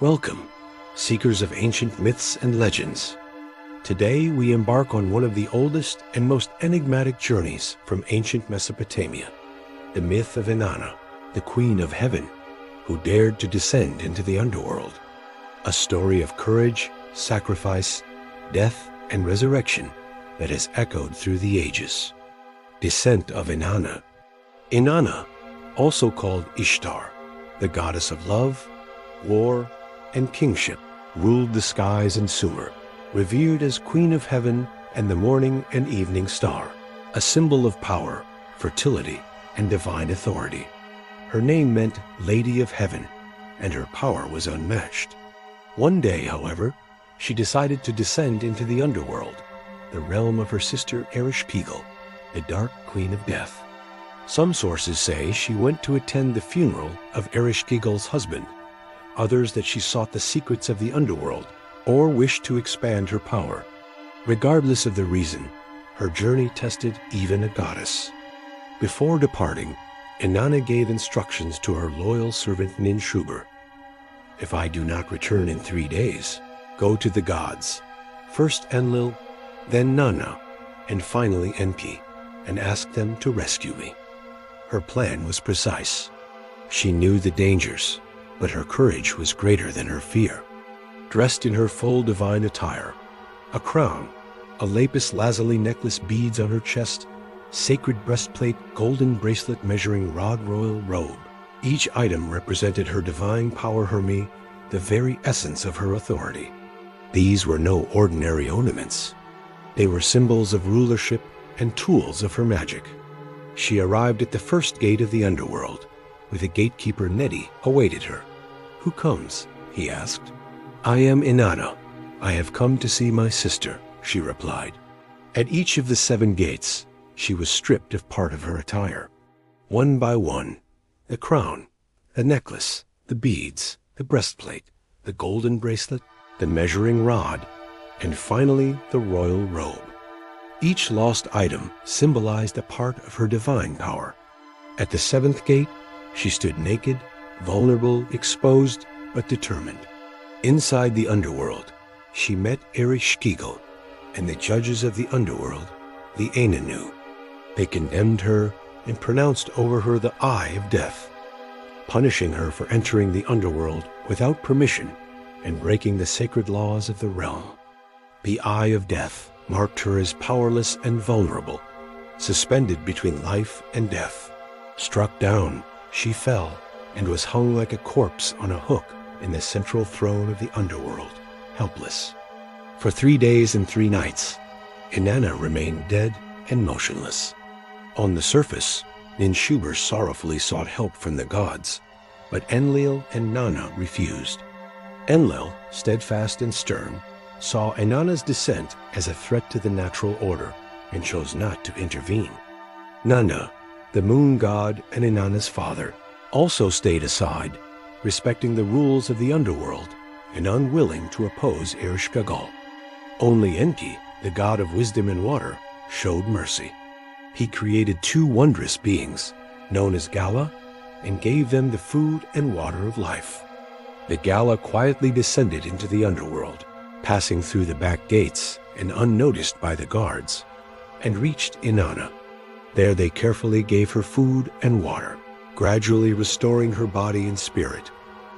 Welcome, seekers of ancient myths and legends. Today we embark on one of the oldest and most enigmatic journeys from ancient Mesopotamia, the myth of Inanna, the Queen of Heaven, who dared to descend into the underworld. A story of courage, sacrifice, death, and resurrection that has echoed through the ages. Descent of Inanna. Inanna, also called Ishtar, the goddess of love, war, and kingship, ruled the skies in Sumer, revered as Queen of Heaven and the morning and evening star, a symbol of power, fertility, and divine authority. Her name meant Lady of Heaven, and her power was unmatched. One day, however, she decided to descend into the underworld, the realm of her sister Ereshkigal, the Dark Queen of Death. Some sources say she went to attend the funeral of Ereshkigal's husband, others that she sought the secrets of the underworld or wished to expand her power. Regardless of the reason, her journey tested even a goddess. Before departing, Inanna gave instructions to her loyal servant Ninshuber. If I do not return in 3 days, go to the gods, first Enlil, then Nanna, and finally Enki, and ask them to rescue me. Her plan was precise. She knew the dangers, but her courage was greater than her fear. Dressed in her full divine attire, a crown, a lapis lazuli necklace, beads on her chest, sacred breastplate, golden bracelet, measuring rod, royal robe. Each item represented her divine power, Herme, the very essence of her authority. These were no ordinary ornaments. They were symbols of rulership and tools of her magic. She arrived at the first gate of the underworld, with the gatekeeper Nedi awaited her. "Who comes?" he asked. "I am Inanna. I have come to see my sister," she replied. At each of the 7 gates, she was stripped of part of her attire. One by one, the crown, the necklace, the beads, the breastplate, the golden bracelet, the measuring rod, and finally the royal robe. Each lost item symbolized a part of her divine power. At the 7th gate, she stood naked, vulnerable, exposed, but determined. Inside the underworld, she met Ereshkigal and the judges of the underworld, the Ainanu. They condemned her and pronounced over her the Eye of Death, punishing her for entering the underworld without permission and breaking the sacred laws of the realm. The Eye of Death marked her as powerless and vulnerable, suspended between life and death. Struck down, she fell and was hung like a corpse on a hook in the central throne of the underworld, helpless. For 3 days and 3 nights, Inanna remained dead and motionless. On the surface, Ninshuber sorrowfully sought help from the gods, but Enlil and Nanna refused. Enlil, steadfast and stern, saw Inanna's descent as a threat to the natural order and chose not to intervene. Nanna, the moon god and Inanna's father, also stayed aside, respecting the rules of the underworld and unwilling to oppose Ereshkigal. Only Enki, the god of wisdom and water, showed mercy. He created 2 wondrous beings, known as Gala, and gave them the food and water of life. The Gala quietly descended into the underworld, passing through the back gates and unnoticed by the guards, and reached Inanna. There they carefully gave her food and water, gradually restoring her body and spirit,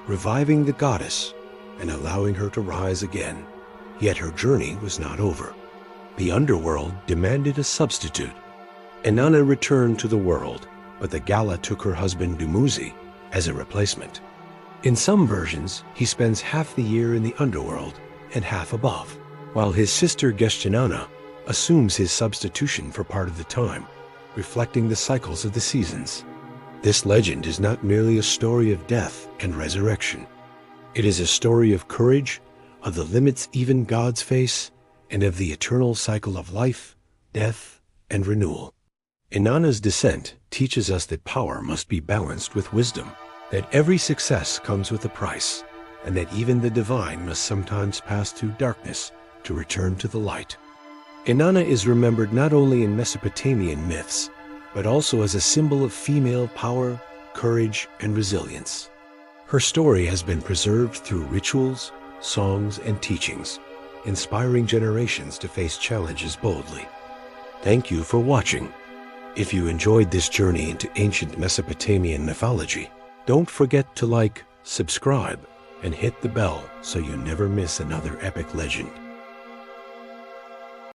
reviving the goddess and allowing her to rise again. Yet her journey was not over. The underworld demanded a substitute. Inanna returned to the world, but the Gala took her husband Dumuzi as a replacement. In some versions, he spends half the year in the underworld and half above, while his sister Geshtinanna assumes his substitution for part of the time, reflecting the cycles of the seasons. This legend is not merely a story of death and resurrection. It is a story of courage, of the limits even gods face, and of the eternal cycle of life, death, and renewal. Inanna's descent teaches us that power must be balanced with wisdom, that every success comes with a price, and that even the divine must sometimes pass through darkness to return to the light. Inanna is remembered not only in Mesopotamian myths, but also as a symbol of female power, courage, and resilience. Her story has been preserved through rituals, songs, and teachings, inspiring generations to face challenges boldly. Thank you for watching. If you enjoyed this journey into ancient Mesopotamian mythology, don't forget to like, subscribe, and hit the bell so you never miss another epic legend.